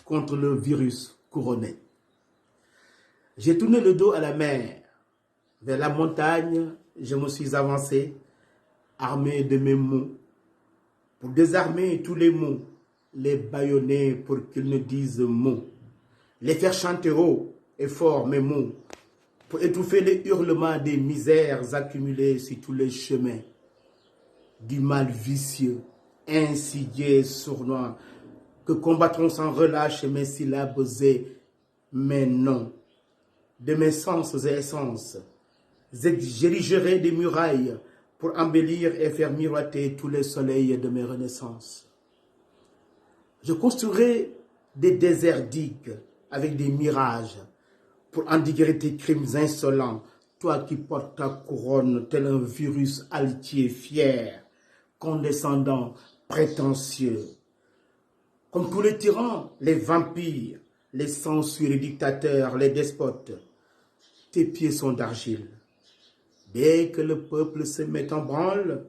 contre le virus couronné. J'ai tourné le dos à la mer. Vers la montagne, je me suis avancé, armé de mes mots, pour désarmer tous les mots, les bâillonner pour qu'ils ne disent mot, les faire chanter haut et fort mes mots, pour étouffer les hurlements des misères accumulées sur tous les chemins, du mal vicieux, insidieux et sournois, que combattront sans relâche mes syllabes et mes noms, de mes sens et essences. J'érigerai des murailles pour embellir et faire miroiter tous les soleils de mes renaissances. Je construirai des déserts digues avec des mirages pour endiguer tes crimes insolents, toi qui portes ta couronne tel un virus altier, fier, condescendant, prétentieux. Comme tous les tyrans, les vampires, les censures, les dictateurs, les despotes, tes pieds sont d'argile. Dès que le peuple se met en branle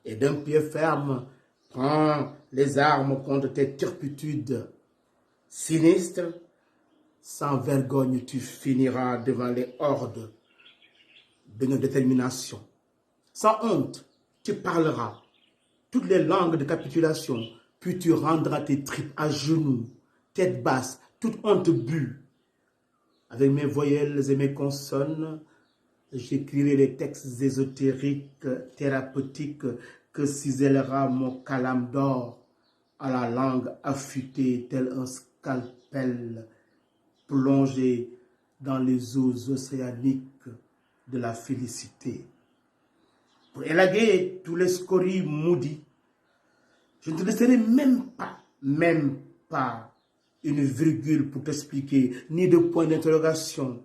et d'un pied ferme prend les armes contre tes turpitudes sinistres, sans vergogne tu finiras devant les hordes de nos déterminations. Sans honte, tu parleras toutes les langues de capitulation, puis tu rendras tes tripes à genoux, tête basse, toute honte bue. Avec mes voyelles et mes consonnes, j'écrirai les textes ésotériques, thérapeutiques que cisèlera mon calame d'or à la langue affûtée tel un scalpel plongé dans les eaux océaniques de la félicité. Pour élaguer tous les scories maudits, je ne te laisserai même pas une virgule pour t'expliquer, ni de point d'interrogation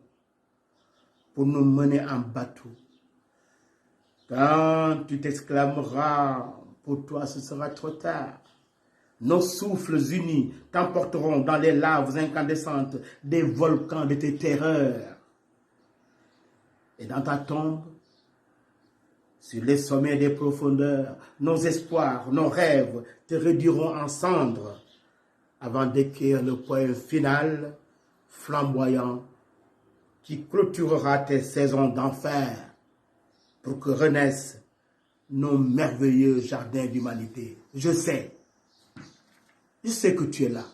pour nous mener en bateau. Quand tu t'exclameras, pour toi ce sera trop tard. Nos souffles unis t'emporteront dans les laves incandescentes des volcans de tes terreurs. Et dans ta tombe, sur les sommets des profondeurs, nos espoirs, nos rêves te réduiront en cendres avant d'écrire le poème final, flamboyant, qui clôturera tes saisons d'enfer pour que renaissent nos merveilleux jardins d'humanité. Je sais que tu es là.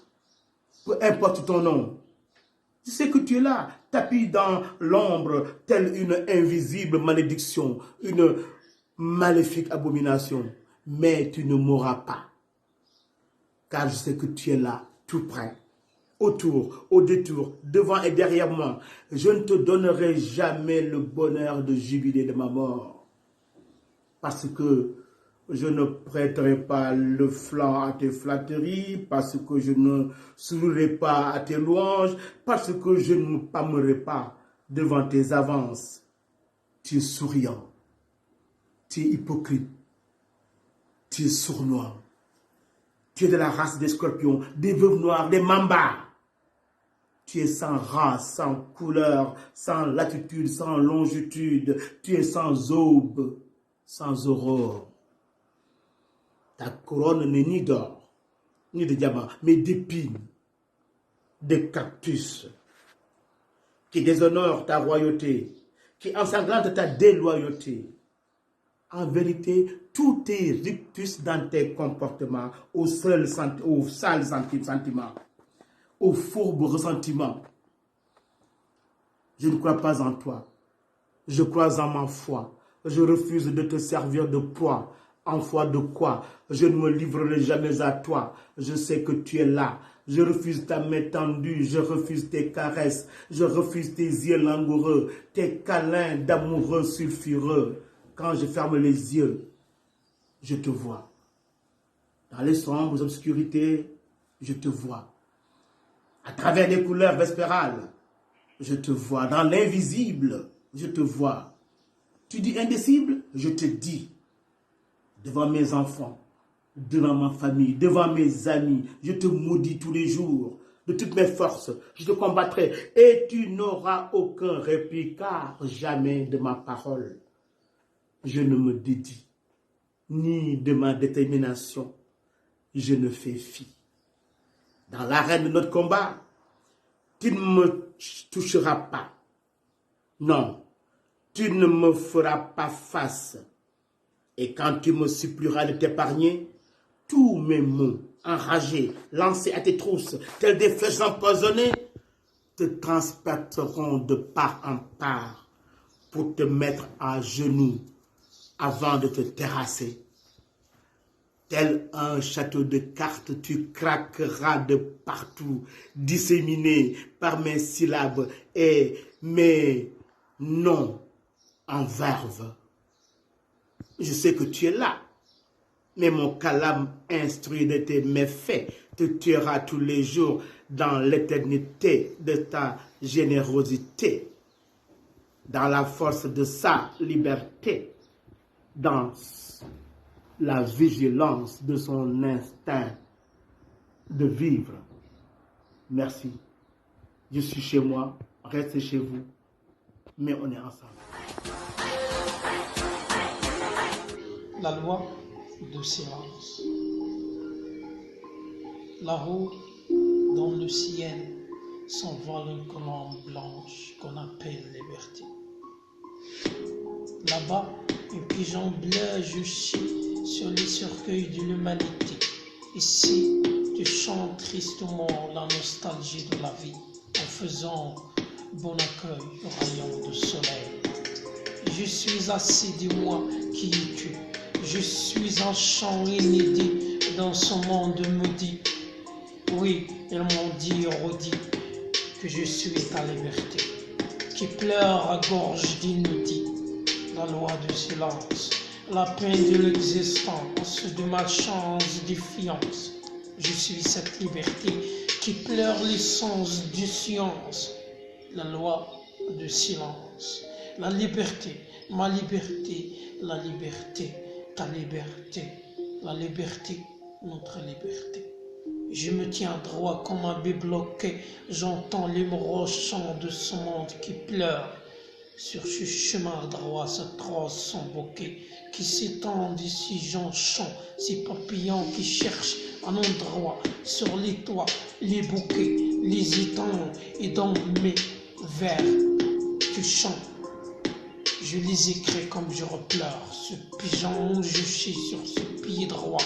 Peu importe ton nom, je sais que tu es là, tapis dans l'ombre, telle une invisible malédiction, une maléfique abomination. Mais tu ne mourras pas, car je sais que tu es là, tout près, autour, au détour, devant et derrière moi. Je ne te donnerai jamais le bonheur de jubiler de ma mort, parce que je ne prêterai pas le flanc à tes flatteries, parce que je ne sourirai pas à tes louanges, parce que je ne me pâmerai pas devant tes avances. Tu es souriant, tu es hypocrite, tu es sournois, tu es de la race des scorpions, des veuves noires, des mambas. Tu es sans race, sans couleur, sans latitude, sans longitude, tu es sans aube, sans aurore. Ta couronne n'est ni d'or, ni de diamant, mais d'épines, de cactus, qui déshonorent ta royauté, qui ensanglantent ta déloyauté. En vérité, tout est rictus dans tes comportements, aux sales sentiments, aux fourbes ressentiments. Je ne crois pas en toi, je crois en ma foi. Je refuse de te servir de poids. En foi de quoi? Je ne me livrerai jamais à toi. Je sais que tu es là. Je refuse ta main tendue. Je refuse tes caresses. Je refuse tes yeux langoureux. Tes câlins d'amoureux sulfureux. Quand je ferme les yeux, je te vois. Dans les sombres obscurités, je te vois. À travers les couleurs vespérales, je te vois. Dans l'invisible, je te vois. Tu dis indicible, je te dis. Devant mes enfants, devant ma famille, devant mes amis, je te maudis tous les jours. De toutes mes forces, je te combattrai. Et tu n'auras aucun répit, car jamais de ma parole, je ne me dédie, ni de ma détermination, je ne fais fi. Dans l'arène de notre combat, tu ne me toucheras pas. Non, tu ne me feras pas face. Et quand tu me supplieras de t'épargner, tous mes mots enragés, lancés à tes trousses, tels des flèches empoisonnées, te transporteront de part en part pour te mettre à genoux avant de te terrasser. Tel un château de cartes, tu craqueras de partout, disséminé par mes syllabes et mes noms en verve. Je sais que tu es là, mais mon calame instruit de tes méfaits te tuera tous les jours dans l'éternité de ta générosité, dans la force de sa liberté, dans la vigilance de son instinct de vivre. Merci. Je suis chez moi, restez chez vous, mais on est ensemble. La loi de silence. Là-haut, dans le ciel, s'envole une colombe blanche qu'on appelle liberté. Là-bas, un pigeon bleu juchit sur les cercueils de l'humanité. Ici, tu chantes tristement la nostalgie de la vie en faisant bon accueil au rayon du soleil. Je suis assis, dis-moi, qui es-tu? Je suis un chant inédit dans ce monde maudit. Oui, ils m'ont dit et redit que je suis ta liberté, qui pleure à gorge d'inudit. La loi du silence, la peine de l'existence, de malchance, défiance. Je suis cette liberté qui pleure l'essence du science. La loi du silence, la liberté, ma liberté, la liberté, ta liberté, la liberté, notre liberté. Je me tiens droit comme un bébé bloqué, j'entends l'émeraude chant de ce monde qui pleure. Sur ce chemin droit s'atroce son bouquet qui s'étend d'ici jonchant ces papillons qui cherchent un endroit sur les toits, les bouquets, les étangs et dans mes vers tu chantes. Je les écris comme je repleure, ce pigeon je chie sur ce pied droit,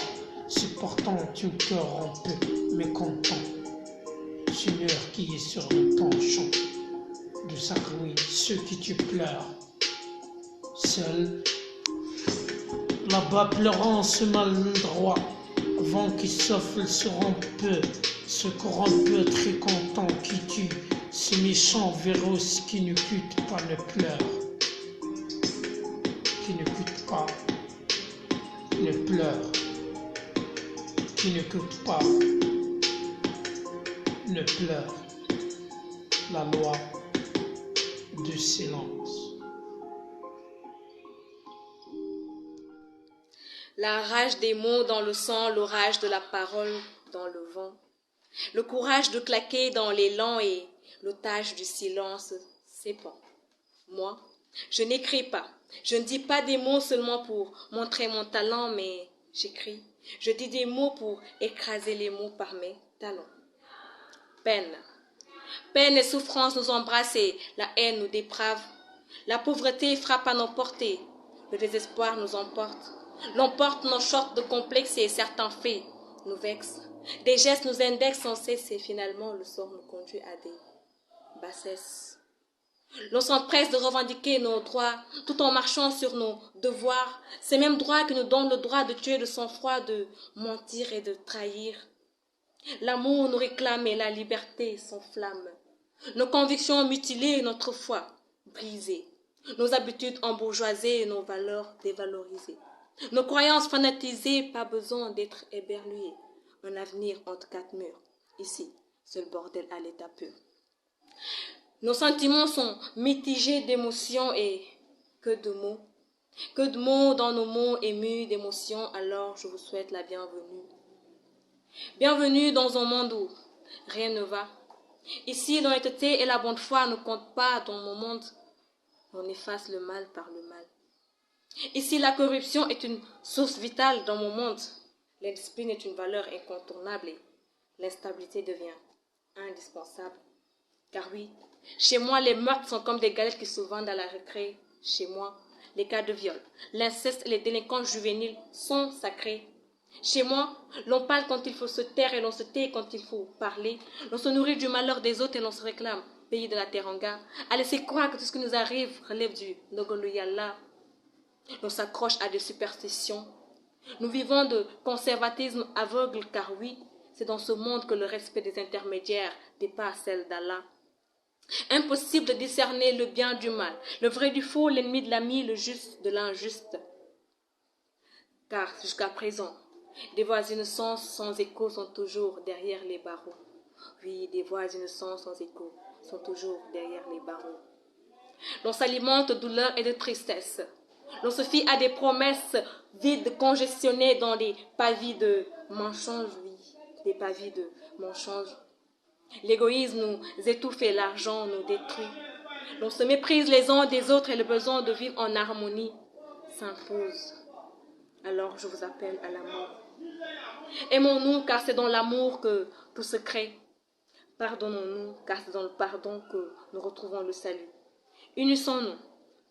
supportant un cœur un peu mécontent, Seigneur qui est sur le penchant de sa ruine, ceux qui tu pleures, seul, là-bas pleurant ce maladroit, vent qui souffle sur un peu, ce corrompu très content qui tue, ce méchant véros qui ne coûte pas ne pleure, qui ne coûte pas ne pleure, qui ne coûte pas ne pleure, la loi du silence. La rage des mots dans le sang, l'orage de la parole dans le vent, le courage de claquer dans l'élan et l'otage du silence s'épand. Moi, je n'écris pas, je ne dis pas des mots seulement pour montrer mon talent, mais j'écris, je dis des mots pour écraser les mots par mes talons. Peine. Peine et souffrance nous embrassent et la haine nous déprave. La pauvreté frappe à nos portées, le désespoir nous emporte. L'emporte nos shorts de complexe et certains faits nous vexent. Des gestes nous indexent sans cesse et finalement le sort nous conduit à des bassesses. L'on s'empresse de revendiquer nos droits tout en marchant sur nos devoirs. Ces mêmes droits qui nous donnent le droit de tuer de sang-froid, de mentir et de trahir. L'amour nous réclame et la liberté s'enflamme. Nos convictions mutilées, notre foi brisée. Nos habitudes embourgeoisées et nos valeurs dévalorisées. Nos croyances fanatisées, pas besoin d'être éberluées. Un avenir entre quatre murs. Ici, c'est le bordel à l'état pur. Nos sentiments sont mitigés d'émotions et que de mots. Que de mots dans nos mots émus d'émotions, alors je vous souhaite la bienvenue. Bienvenue dans un monde où rien ne va. Ici, l'honnêteté et la bonne foi ne comptent pas dans mon monde. On efface le mal par le mal. Ici, la corruption est une source vitale dans mon monde. L'indiscipline est une valeur incontournable. l'instabilité devient indispensable. Car oui, chez moi, les meurtres sont comme des galettes qui se vendent à la récré. Chez moi, les cas de viol, l'inceste et les délinquants juvéniles sont sacrés. Chez moi, l'on parle quand il faut se taire et l'on se tait quand il faut parler. L'on se nourrit du malheur des autres et l'on se réclame, pays de la teranga, à laisser croire que tout ce qui nous arrive relève du Nogoluyala. L'on s'accroche à des superstitions. Nous vivons de conservatisme aveugle car oui, c'est dans ce monde que le respect des intermédiaires dépasse celle d'Allah. Impossible de discerner le bien du mal, le vrai du faux, l'ennemi de l'ami, le juste de l'injuste. Car jusqu'à présent, des voix innocentes sans écho sont toujours derrière les barreaux. Oui, des voix innocentes sans écho sont toujours derrière les barreaux. L'on s'alimente de douleur et de tristesse. L'on se fie à des promesses vides, congestionnées dans des pavis de mensonges, oui, des pavis de mensonges. L'égoïsme nous étouffe et l'argent nous détruit. L'on se méprise les uns des autres et le besoin de vivre en harmonie s'impose. Alors je vous appelle à l'amour. Aimons-nous car c'est dans l'amour que tout se crée. Pardonnons-nous car c'est dans le pardon que nous retrouvons le salut. Unissons-nous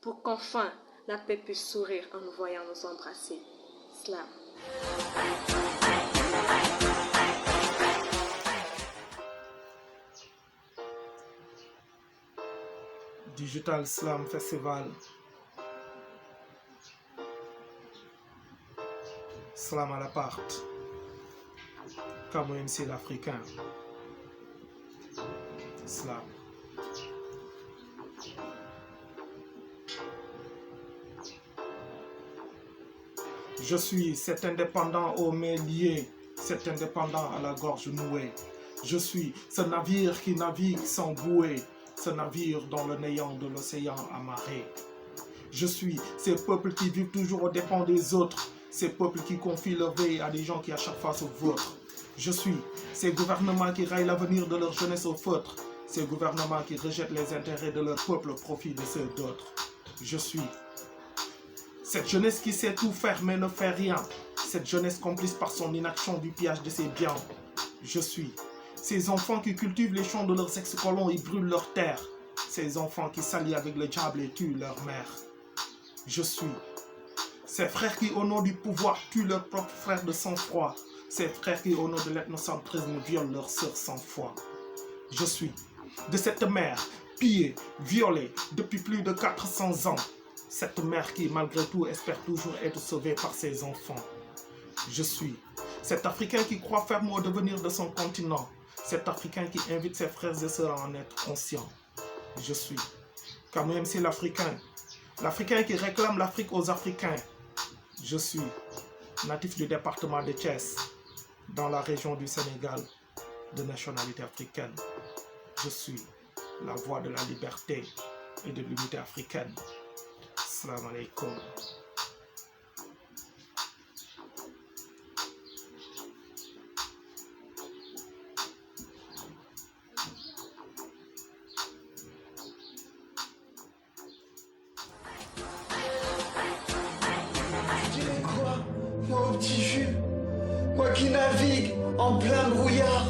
pour qu'enfin la paix puisse sourire en nous voyant nous embrasser. Slam. Digital Slam Festival. Slam à l'appart. KMC l'Africain. Slam. Je suis cet indépendant aux mains liées, cet indépendant à la gorge nouée. Je suis ce navire qui navigue sans bouée, ce navire dans le néant de l'océan amarré. Je suis ces peuples qui vivent toujours aux dépens des autres, ces peuples qui confient leur vie à des gens qui à chaque fois se vautrent. Je suis ces gouvernements qui raillent l'avenir de leur jeunesse au feutre, ces gouvernements qui rejettent les intérêts de leur peuple au profit de ceux d'autres. Je suis cette jeunesse qui sait tout faire mais ne fait rien, cette jeunesse complice par son inaction du pillage de ses biens. Je suis ces enfants qui cultivent les champs de leurs ex-colons et brûlent leurs terres, ces enfants qui s'allient avec le diable et tuent leur mère. Je suis ces frères qui au nom du pouvoir tuent leurs propres frères de sang-froid, ces frères qui au nom de l'ethnocentrisme violent leurs sœurs sans foi. Je suis de cette mère pillée, violée depuis plus de 400 ans, cette mère qui malgré tout espère toujours être sauvée par ses enfants. Je suis cet Africain qui croit fermement au devenir de son continent, cet Africain qui invite ses frères et sœurs à en être conscients. Je suis KMC l'Africain, l'Africain qui réclame l'Afrique aux Africains. Je suis natif du département de Thiès, dans la région du Sénégal, de nationalité africaine. Je suis la voix de la liberté et de l'unité africaine. Assalamu alaikum. Tu dirais quoi, moi au petit Jules, moi qui navigue en plein brouillard,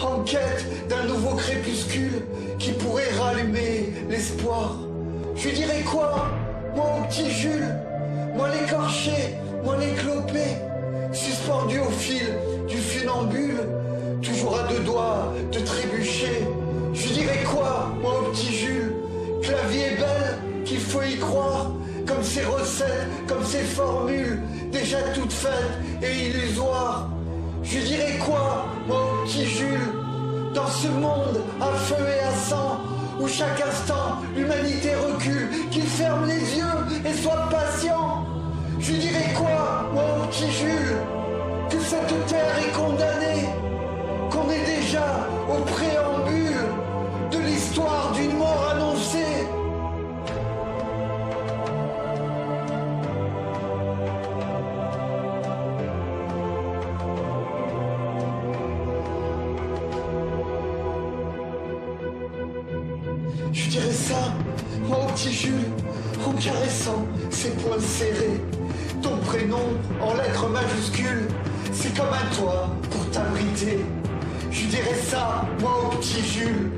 en quête d'un nouveau crépuscule qui pourrait rallumer l'espoir. Je lui dirais quoi, moi au petit Jules, moi l'écorché, moi l'éclopé, suspendu au fil du funambule, toujours à deux doigts de trébucher. Je lui dirais quoi, moi au petit Jules, que la vie est belle, qu'il faut y croire, comme ces recettes, comme ces formules, déjà toutes faites et illusoires. Je lui dirais quoi, moi au petit Jules, dans ce monde à feu et à sang, où chaque instant l'humanité recule, qu'il ferme les yeux et soit patient. Je lui dirais quoi, moi au petit Jules, que cette terre est condamnée, qu'on est déjà au préambule de l'histoire d'une mort annoncée. Je dirais ça, moi au petit Jules, en caressant ses poings serrés. Ton prénom en lettres majuscules, c'est comme un toit pour t'abriter. Je dirais ça, moi, au petit Jules.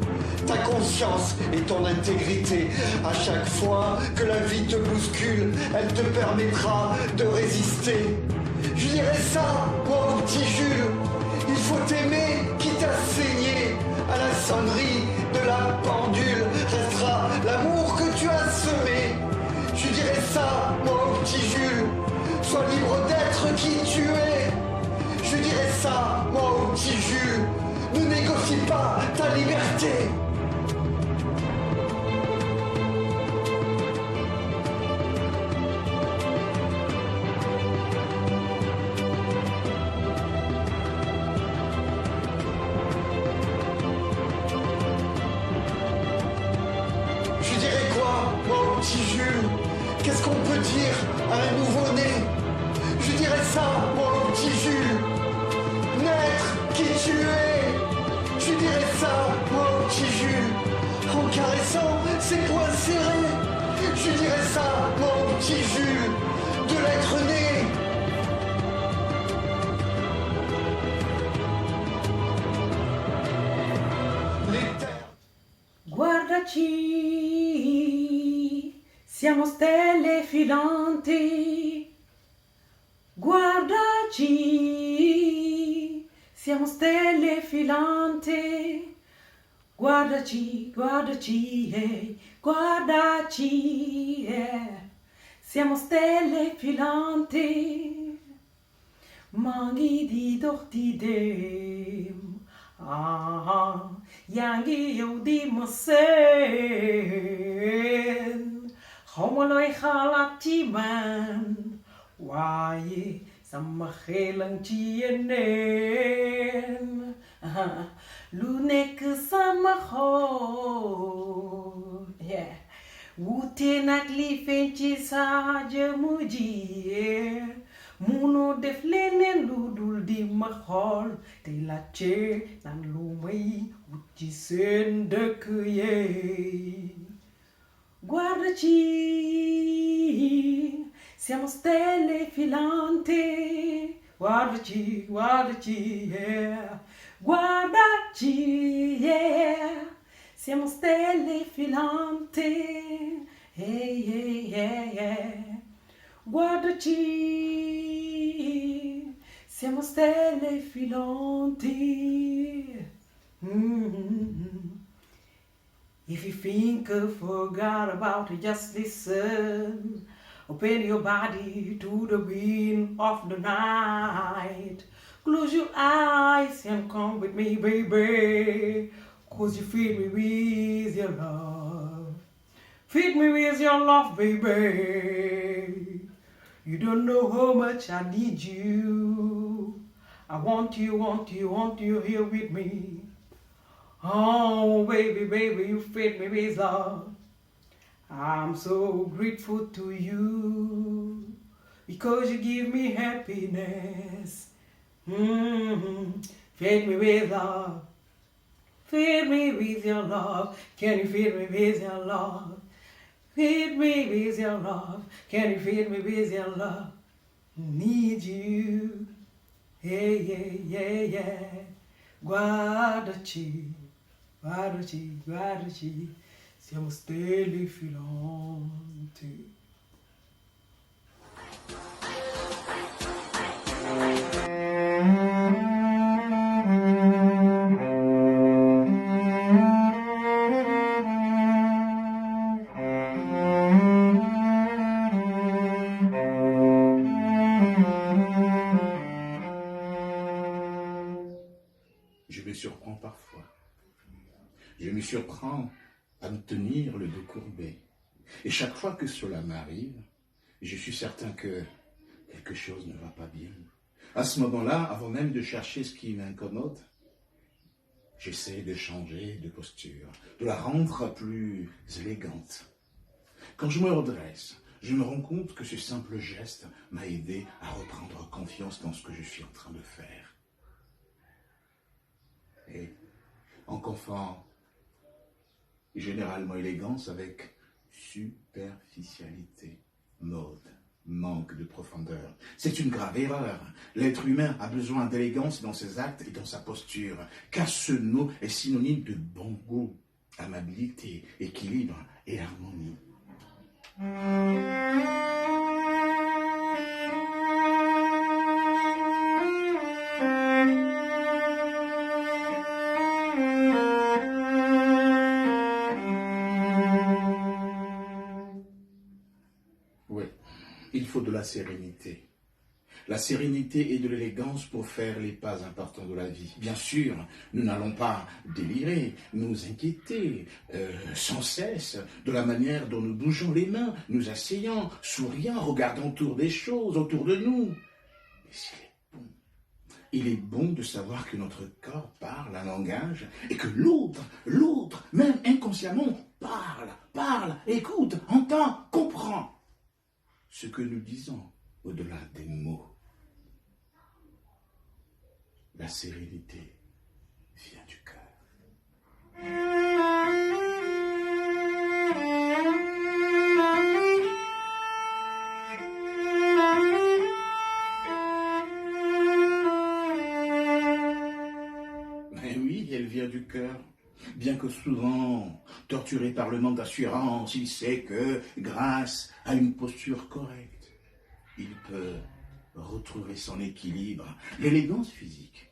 Ta conscience et ton intégrité, à chaque fois que la vie te bouscule, elle te permettra de résister. Je dirais ça, moi, au petit Jules. Il faut t'aimer, quitte à saigner. À la sonnerie de la pendule restera l'amour que tu as semé. Je dirais ça, moi, au petit Jules. Sois libre d'être qui tu es. Je dirais ça, moi, au petit Jules. Ne négocie pas ta liberté. Je dirais quoi, moi, au petit Jules? Qu'est-ce qu'on peut dire à un nouveau-né? Je dirais ça, moi, au petit Jules. Naître qui tu es. Je dirais ça, moi, au petit Jules. En caressant ses poings serrés. Je dirais ça, moi, au petit Jules. De l'être né. Les terres. Guardaci, siamo stelle filanti. Guardaci, siamo stelle filanti. Guardaci, guardaci, guardaci, siamo stelle filanti. Mangi di dem. Yaa ngi yow di ma seen xawma looy xalaat ci man waaye sama xelan ci yeneen lu nekk sama xol wuute nag li feeñ ci sa jëmu ji munoo def leneen lu dul di ma xool te laajte naan lu may wut ci seen dëkk yee. Guardaci, siamo stelle filanti. Guardaci, guardaci, guardaci, siamo stelle filanti. Guardaci, siamo stelle filanti. If you think I forgot about it, just listen. Open your body to the wind of the night. Close your eyes and come with me, baby. 'Cause you feed me with your love. Feed me with your love, baby. You don't know how much I need you. I want you, want you, want you here with me. Oh, baby, baby, you feed me with love. I'm so grateful to you because you give me happiness. Feed me with love. Feed me with your love. Can you feed me with your love? Feed me with your love. Can you feed me with your love? Need you. Yeah, yeah, yeah, yeah. Guardaci, guardaci, guardaci. Siamo stelle filanti. Je me surprends parfois. Je me surprends à me tenir le dos courbé. Et chaque fois que cela m'arrive, je suis certain que quelque chose ne va pas bien. À ce moment-là, avant même de chercher ce qui m'incommode, j'essaie de changer de posture, de la rendre plus élégante. Quand je me redresse, je me rends compte que ce simple geste m'a aidé à reprendre confiance dans ce que je suis en train de faire. Et en confondant généralement élégance avec superficialité, mode, manque de profondeur. C'est une grave erreur. L'être humain a besoin d'élégance dans ses actes et dans sa posture, car ce mot est synonyme de bon goût, amabilité, équilibre et harmonie. Oui, il faut de la sérénité. La sérénité et de l'élégance pour faire les pas importants de la vie. Bien sûr, nous n'allons pas délirer, nous inquiéter sans cesse de la manière dont nous bougeons les mains, nous asseyant, souriant, regardant autour des choses, autour de nous. Mais il est bon de savoir que notre corps parle un langage et que l'autre, même inconsciemment, parle, écoute, entend, comprend ce que nous disons au-delà des mots. La sérénité vient du cœur. Mais oui, elle vient du cœur. Bien que souvent torturé par le manque d'assurance, il sait que, grâce à une posture correcte, il peut retrouver son équilibre. L'élégance physique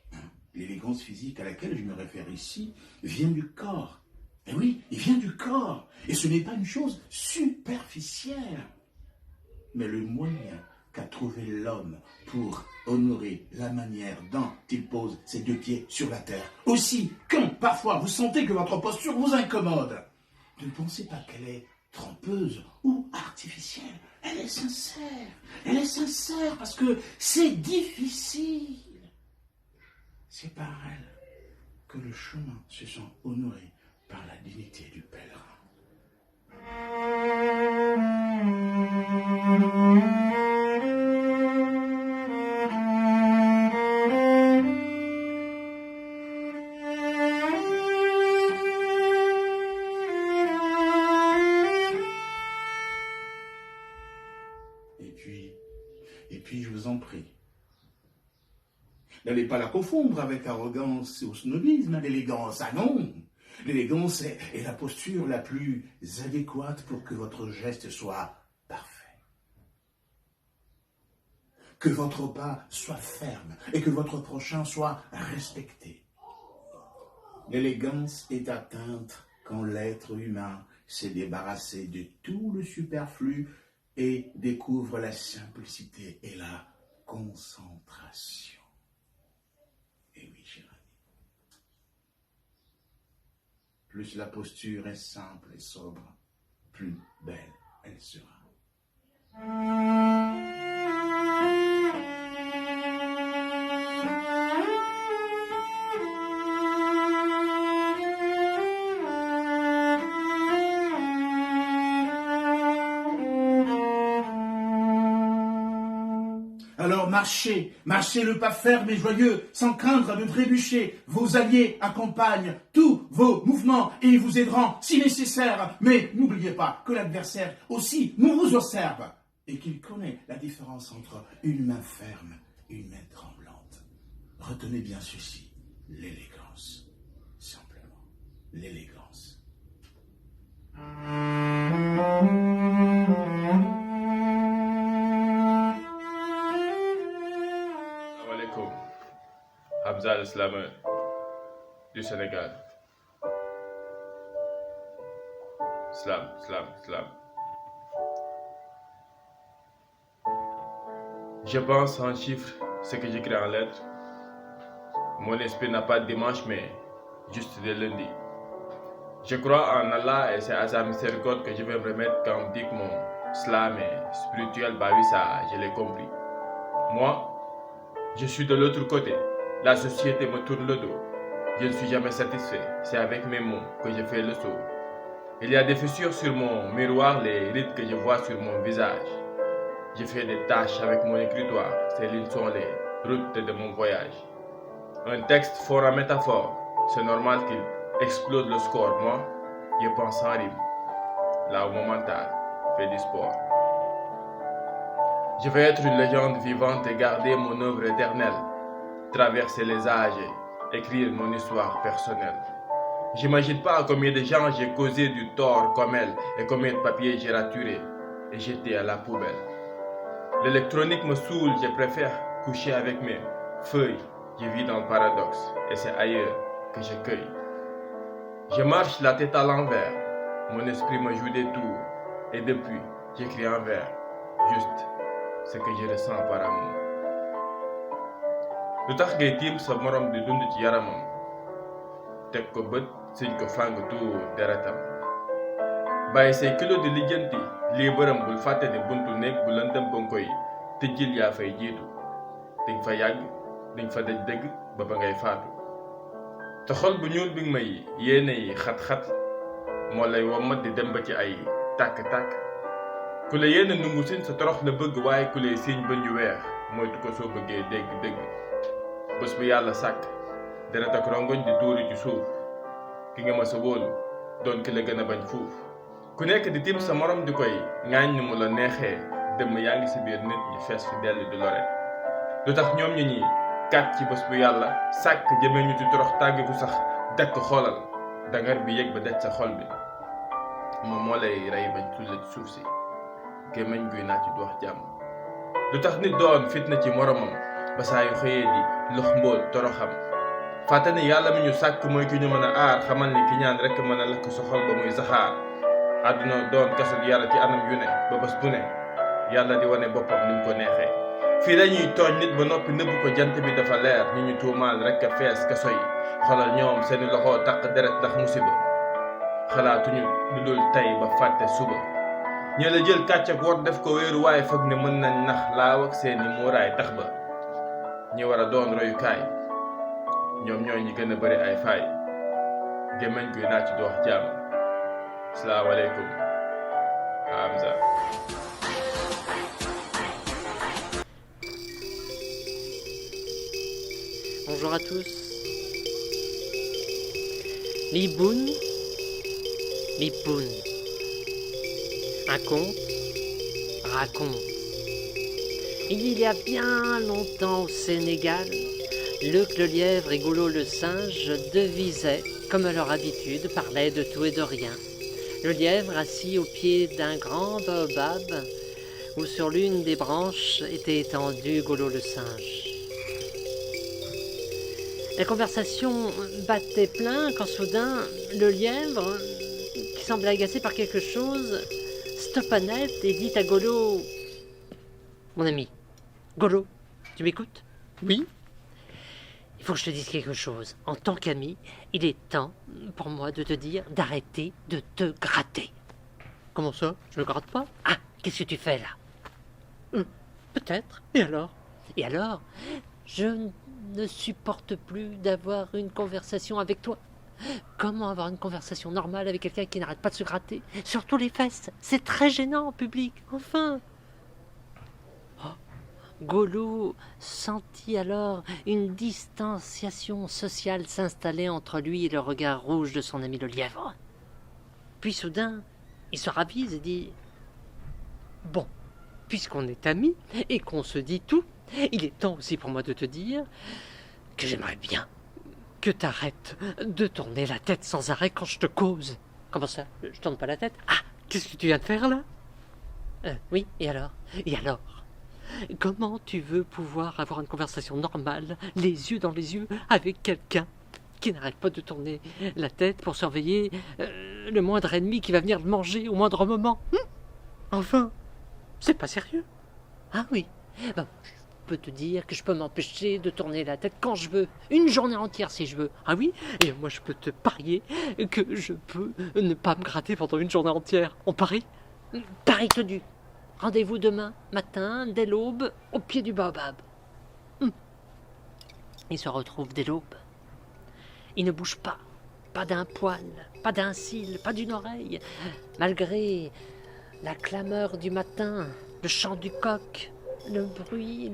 à laquelle je me réfère ici vient du corps. Et oui, il vient du corps. Et ce n'est pas une chose superficielle, mais le moyen qu'a trouvé l'homme pour honorer la manière dont il pose ses deux pieds sur la terre. Aussi, quand parfois vous sentez que votre posture vous incommode, ne pensez pas qu'elle est trompeuse ou artificielle. Elle est sincère parce que c'est difficile. C'est par elle que le chemin se sent honoré par la dignité du pèlerin. Et puis, je vous en prie, n'allez pas la confondre avec arrogance ou snobisme, l'élégance. Ah non! L'élégance est la posture la plus adéquate pour que votre geste soit parfait. Que votre pas soit ferme et que votre prochain soit respecté. L'élégance est atteinte quand l'être humain s'est débarrassé de tout le superflu et découvre la simplicité et la concentration. Et oui, cher ami, plus la posture est simple et sobre, plus belle elle sera. Alors marchez le pas ferme et joyeux, sans craindre de trébucher. Vos alliés accompagnent tous vos mouvements et vous aideront si nécessaire. Mais n'oubliez pas que l'adversaire aussi vous observe et qu'il connaît la différence entre une main ferme et une main tremblante. Retenez bien ceci, l'élégance, simplement, l'élégance. Hamza le Slameur du Sénégal. Slam. Je pense en chiffres ce que j'écris en lettres. Mon esprit n'a pas de dimanche mais juste des lundis. Je crois en Allah et c'est à sa miséricorde que je vais me remettre quand on me dit que mon slam est spirituel. Bah oui, ça, je l'ai compris. Moi, je suis de l'autre côté. La société me tourne le dos. Je ne suis jamais satisfait. C'est avec mes mots que je fais le saut. Il y a des fissures sur mon miroir, les rides que je vois sur mon visage. Je fais des tâches avec mon écritoire. Ces lignes sont les routes de mon voyage. Un texte fort en métaphore. C'est normal qu'il explose le score. Moi, je pense en rime. Là où mon mental fait du sport. Je veux être une légende vivante et garder mon œuvre éternelle, traverser les âges et écrire mon histoire personnelle. J'imagine pas combien de gens j'ai causé du tort comme elle et combien de papiers j'ai raturé et jeté à la poubelle. L'électronique me saoule, je préfère coucher avec mes feuilles. Je vis dans le paradoxe et c'est ailleurs que je cueille. Je marche la tête à l'envers, mon esprit me joue des tours et depuis j'écris en vers, juste ce que je ressens par amour. lu tax ngay tiim sa morom di dund ci yaramam teg ko bët siñ ko fàng tuur deretam bàyyi say kilo di lijjanti lii bërëm bul fàtte ni buntu néeg bu lëndëm ba nga koy tëjjil yaa fay jiitu dinga fa yàgg dinga fa daj dëgg ba ba ngay faatu te xol bu ñuul bi nga may yéene yi xat-xat moo lay wommat di dem ba ci ay tàkk-tàkk ku la yéene nungu sin sa torox la bëgg waaye ku lay siiñ ba ñu weex moytu ko soo bëggee dégg dëgg bés bu yàlla sàkk deret ak rongoñ di tuuri ci suuf ki nga ma sa wóolu doon ki la gën a bañ fuuf ku nekk di tim sa morom di koy ŋaañ ni mu la neexee dëmm yaa ngi si biir nit ñi fees fi dell di lore lu tax ñoom ñu ñi kàcc ci bés bu yàlla sàkk jëme ñu ci torox tàgg ku sax dakk xoolal dangar bi yëg ba daj sa xol bi moom moo lay rey bañ tulle ci suuf si gémmiñ guy naa ci du wax jàmm lu tax nit doon fitna ci moromam ba saa yu xëyee di lux mbóot toroxam fàtte ni yàlla mi ñu sàkk mooy ki ñu mën a aar xamal ni ki ñaan rekk mën a lakk sa xol ba muy saxaar àdduna doon kaso yàlla ci anam yu ne ba bés bu ne yàlla di wane boppam ni mu ko neexee fii lañuy tooñ nit ba noppi nëbb ko jant bi dafa leer ñi ñu tuumaal rekk a fees kaso yi xolal ñoom seeni loxo taq deret ndax musiba xalaatuñu lu dul tey ba fàtte suba ñi la jël kàcc ak wor def ko wéeru waaye foog ne mën nañ nax laaw ak seeni muuraay tax ba ñi war a doon royukaay ñoom ñooy ñi gën a bëri ay faay gémmiñ guy naa ci du wax jàmm asalaamaaleykum Hamza. Bonjour à tous. Liboun, Liboun. Un conte raconte. Il y a bien longtemps au Sénégal, Luc le lièvre et Golo le singe devisaient, comme à leur habitude, parlaient de tout et de rien. Le lièvre assis au pied d'un grand baobab, où sur l'une des branches était étendu Golo le singe. La conversation battait plein quand soudain, le lièvre, qui semblait agacé par quelque chose, stoppa net et dit à Golo: « Mon ami, Golo, tu m'écoutes ? Oui ? Il faut que je te dise quelque chose. En tant qu'ami, il est temps pour moi de te dire d'arrêter de te gratter. » « Comment ça ? Je me gratte pas ? Ah, qu'est-ce que tu fais là ? Peut-être. Et alors ? Et alors, je ne supporte plus d'avoir une conversation avec toi. Comment avoir une conversation normale avec quelqu'un qui n'arrête pas de se gratter ? Surtout les fesses. C'est très gênant en public. Enfin. Golo sentit alors une distanciation sociale s'installer entre lui et le regard rouge de son ami le lièvre. Puis soudain, il se ravise et dit: « Bon, puisqu'on est amis et qu'on se dit tout, il est temps aussi pour moi de te dire que j'aimerais bien que tu arrêtes de tourner la tête sans arrêt quand je te cause. » « Comment ça ? Je tourne pas la tête ? Ah, qu'est-ce que tu viens de faire là ? Oui, et alors ? Et alors ? Comment tu veux pouvoir avoir une conversation normale, les yeux dans les yeux, avec quelqu'un qui n'arrête pas de tourner la tête pour surveiller le moindre ennemi qui va venir le manger au moindre moment ? Enfin, c'est pas sérieux. Ah oui, bon, je peux te dire que je peux m'empêcher de tourner la tête quand je veux, une journée entière si je veux. Ah oui, et moi je peux te parier que je peux ne pas me gratter pendant une journée entière. On parie ? Parie tenu. Rendez-vous demain matin, dès l'aube, au pied du baobab. Il se retrouve dès l'aube. Il ne bouge pas, pas d'un poil, pas d'un cil, pas d'une oreille, malgré la clameur du matin, le chant du coq, le bruit,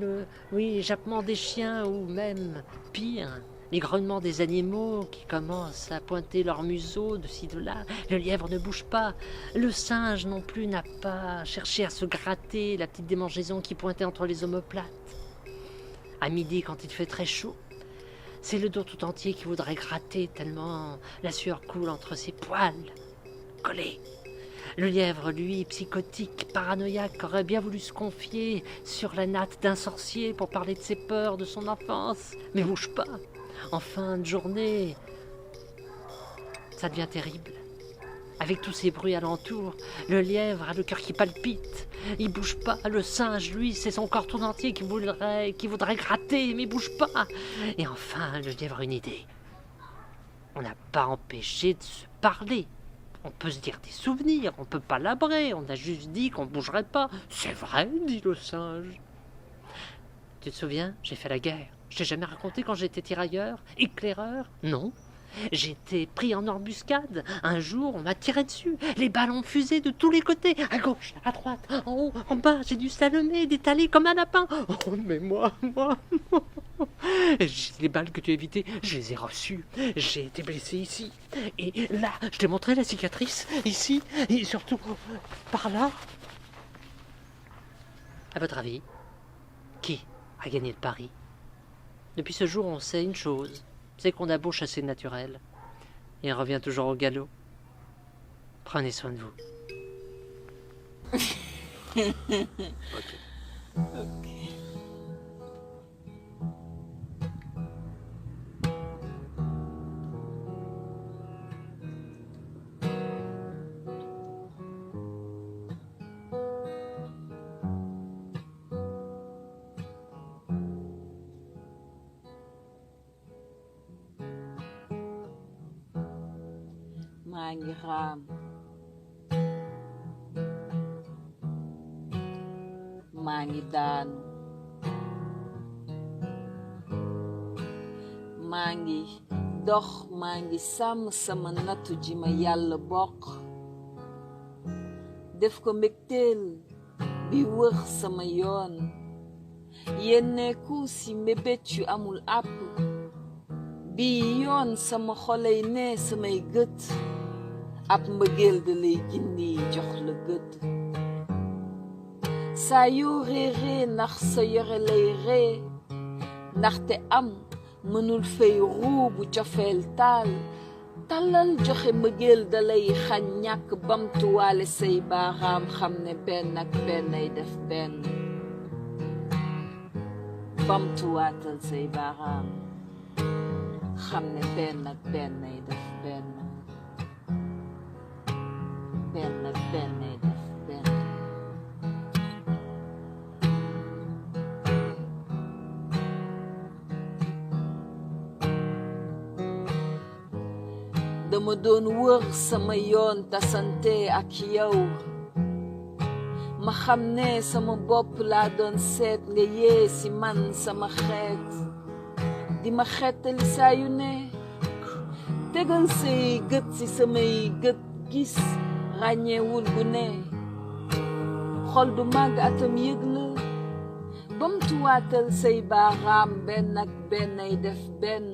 les jappements des chiens ou même, pire, les grognements des animaux qui commencent à pointer leur museau de ci de là. Le lièvre ne bouge pas. Le singe non plus n'a pas cherché à se gratter la petite démangeaison qui pointait entre les omoplates. À midi, quand il fait très chaud, c'est le dos tout entier qui voudrait gratter tellement la sueur coule entre ses poils collés. Le lièvre, lui, psychotique, paranoïaque, aurait bien voulu se confier sur la natte d'un sorcier pour parler de ses peurs, de son enfance, mais bouge pas. En fin de journée, ça devient terrible. Avec tous ces bruits alentour, le lièvre a le cœur qui palpite. Il bouge pas. Le singe, lui, c'est son corps tout entier qui voudrait gratter, mais il bouge pas. Et enfin, le lièvre a une idée. On n'a pas empêché de se parler. On peut se dire des souvenirs, on peut pas labrer. On a juste dit qu'on bougerait pas. C'est vrai, dit le singe. Tu te souviens, j'ai fait la guerre. Je t'ai jamais raconté quand j'étais tirailleur, éclaireur? Non. J'étais pris en embuscade. Un jour, on m'a tiré dessus. Les balles ont fusé de tous les côtés. À gauche, à droite, en haut, en bas. J'ai dû slalomer, d'étaler comme un lapin. Oh, mais moi. Les balles que tu as évitées, je les ai reçues. J'ai été blessé ici. Et là, je t'ai montré la cicatrice. Ici, et surtout par là. À votre avis, qui a gagné le pari? Depuis ce jour, on sait une chose. C'est qu'on a beau chasser le naturel, et on revient toujours au galop. Prenez soin de vous. Ok. maa ngi raam maa ngi daanu maa ngi dox maa ngi sàmm sama nattu ji ma yàlla bokk def ko mbégteel bi wër sama yoon yenneeku si mbébét yu amul àpp bi yoon sama xolay ne samay gët ab mbëggeel da lay gindi jox la gëdd saa yoo réeree ndax sa yore lay ree ndaxte am mënul fay ruu bu cofeel taal tàllal joxe mbëggeel da lay xañ ñàkk bamtuwaale say baaraam xam ne benn ak benn ay def benn bamtuwaatal say baaraam xam ne benn ak benn ay def benn benn ak benn ay def benn dama doon wër sama yoon tasante ak yow ma xam ne sama bopp laa doon seet nga yee si man sama xeet di ma xettali saa yu ne tegal say gët si samay gët gis ràññeewul bu ne xol du màgg atam yëg la bamtuwaatal say baaraam benn ak benn ay def benn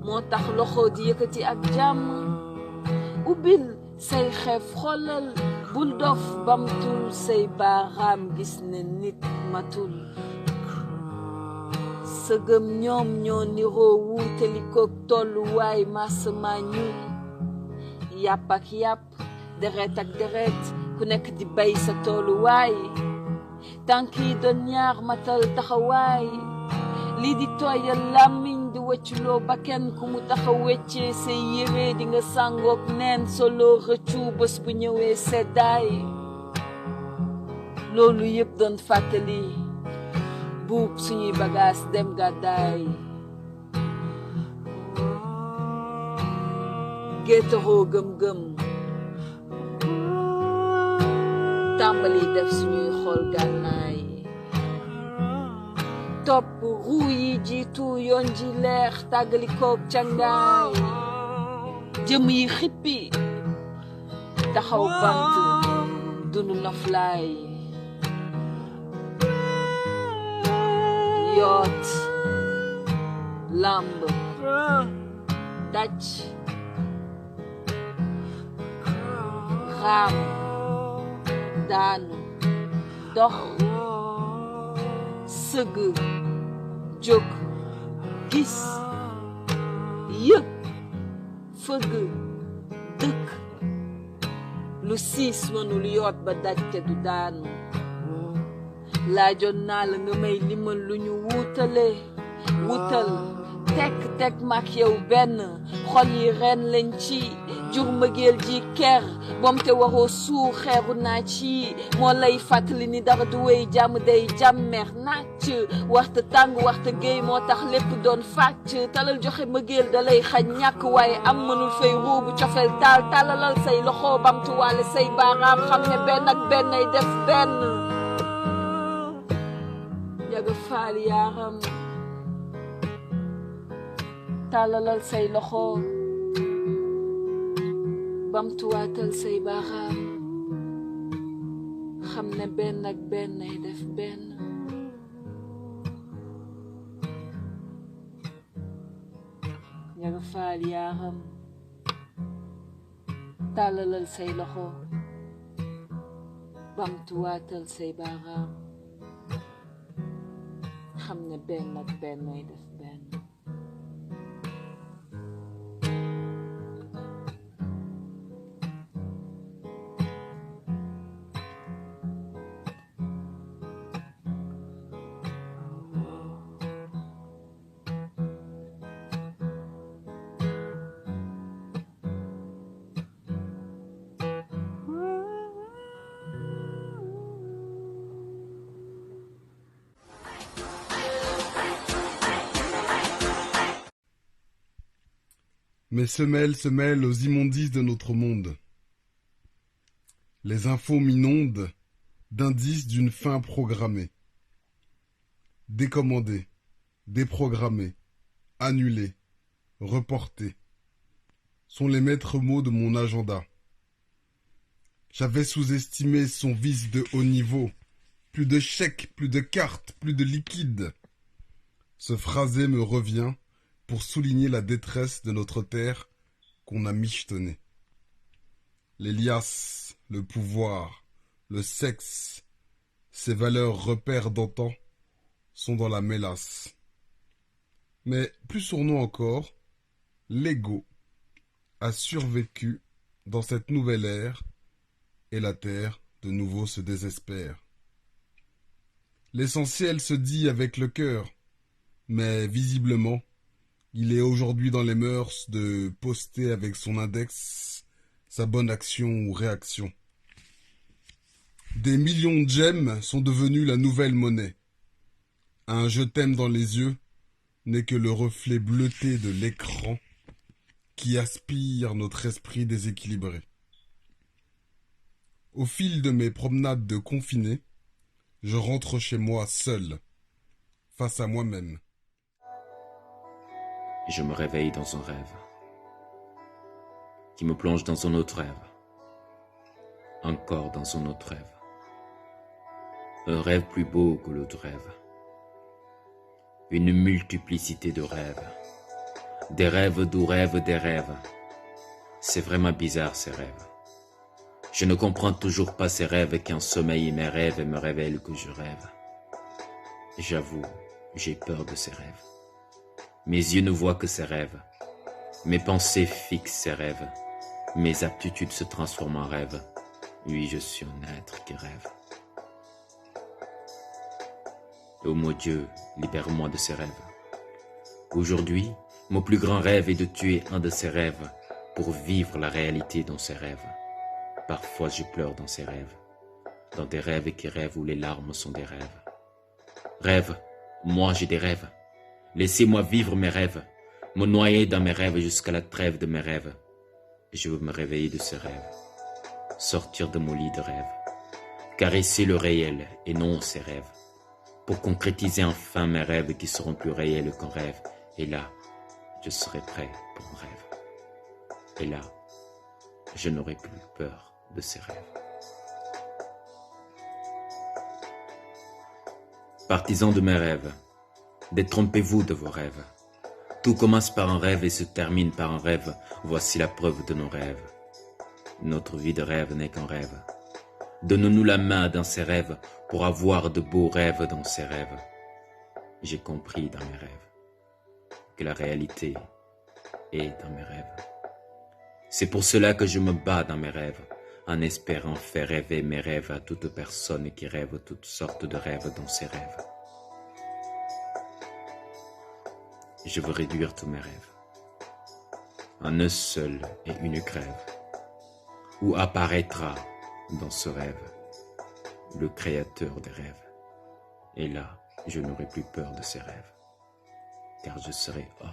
moo tax loxo di yëkkati ak jàmm ubbil say xef xolal bul dof bamtul say baaraam gis ne nit matul sëgëm ñoom ñoo niroo wuutali koog tolluwaay masama ñuul yàpp ak yàpp deret ak deret ku nekk di bay sa tolluwaay tànk yi doon ñaar matal taxawaay lii di tooyal làmmiñ di wëcculoo bakken ku mu taxa weccee say yére di nga sàngook neen solo rëccu bés bu ñëwee seddaay loolu yëpp doon fàttali buub suñuy bagaas dem gàddaay géetaroo gëm-gëm tàmbali def suñuy xol gànnaay topp ruu yi jiitu yoon ji leex tàggali koog cangaay jëm yi xippi taxaw bant dunu noflaay yoot lamb daj raam daanu dox sëgg jóg gis yëg fëgg dëkk lu siis mënul yoot ba daj te du daanu laajoon naa la nga may limal lu ñu wuutale wutal tek mag yow benn xol yi ren lañ ci jur mbëggeel ji ker bom te waroo suur xeeru naaj yi moo lay fàttali ni dara du wéy jàmm day jàmmeer nàcc waxta tàng waxta géey moo tax lépp doon fàcc talal joxe mbëggeel da lay xañ ñàkk waaye am mënul fay ruubu cofeel taal talalal say loxo bamtuwaale say baaraam xam ne benn ak benn ay def benn yaga faal yaaram talalal say loxo bamtuwaatal say baaxaam xam ne benn ak benn ay def benn yaga faal yaaram talalal say loxo bamtuwaatal say baaxaam xam ne benn ak benn ay def benn Mes semelles se mêlent aux immondices de notre monde. Les infos m'inondent d'indices d'une fin programmée. Décommandé, déprogrammé, annulé, reporté sont les maîtres mots de mon agenda. J'avais sous-estimé son vice de haut niveau. Plus de chèques, plus de cartes, plus de liquide. Ce phrasé me revient pour souligner la détresse de notre terre qu'on a michetonnée. Les liasses, le pouvoir, le sexe, ces valeurs repères d'antan sont dans la mélasse. Mais plus sournois encore, l'ego a survécu dans cette nouvelle ère et la terre de nouveau se désespère. L'essentiel se dit avec le cœur, mais visiblement, il est aujourd'hui dans les mœurs de poster avec son index sa bonne action ou réaction. Des millions de j'aime sont devenus la nouvelle monnaie. Un je t'aime dans les yeux n'est que le reflet bleuté de l'écran qui aspire notre esprit déséquilibré. Au fil de mes promenades de confiné, je rentre chez moi seul, face à moi-même. Je me réveille dans un rêve, qui me plonge dans un autre rêve, encore dans un autre rêve. Un rêve plus beau que l'autre rêve. Une multiplicité de rêves. Des rêves d'où rêvent des rêves. C'est vraiment bizarre ces rêves. Je ne comprends toujours pas ces rêves qui ensommeillent mes rêves et me révèlent que je rêve. J'avoue, j'ai peur de ces rêves. Mes yeux ne voient que ces rêves. Mes pensées fixent ces rêves. Mes aptitudes se transforment en rêves. Oui, je suis un être qui rêve. Ô mon Dieu, libère-moi de ces rêves. Aujourd'hui, mon plus grand rêve est de tuer un de ces rêves pour vivre la réalité dans ces rêves. Parfois, je pleure dans ces rêves. Dans des rêves qui rêvent où les larmes sont des rêves. Rêve, moi j'ai des rêves. Laissez-moi vivre mes rêves, me noyer dans mes rêves jusqu'à la trêve de mes rêves. Je veux me réveiller de ces rêves, sortir de mon lit de rêve, caresser le réel et non ces rêves, pour concrétiser enfin mes rêves qui seront plus réels qu'un rêve. Et là, je serai prêt pour un rêve. Et là, je n'aurai plus peur de ces rêves. Partisans de mes rêves, détrompez-vous de vos rêves. Tout commence par un rêve et se termine par un rêve. Voici la preuve de nos rêves. Notre vie de rêve n'est qu'un rêve. Donne-nous la main dans ces rêves pour avoir de beaux rêves dans ces rêves. J'ai compris dans mes rêves que la réalité est dans mes rêves. C'est pour cela que je me bats dans mes rêves, en espérant faire rêver mes rêves à toute personne qui rêve toutes sortes de rêves dans ses rêves. Je veux réduire tous mes rêves en un seul et unique rêve, où apparaîtra dans ce rêve le créateur des rêves. Et là, je n'aurai plus peur de ces rêves, car je serai hors.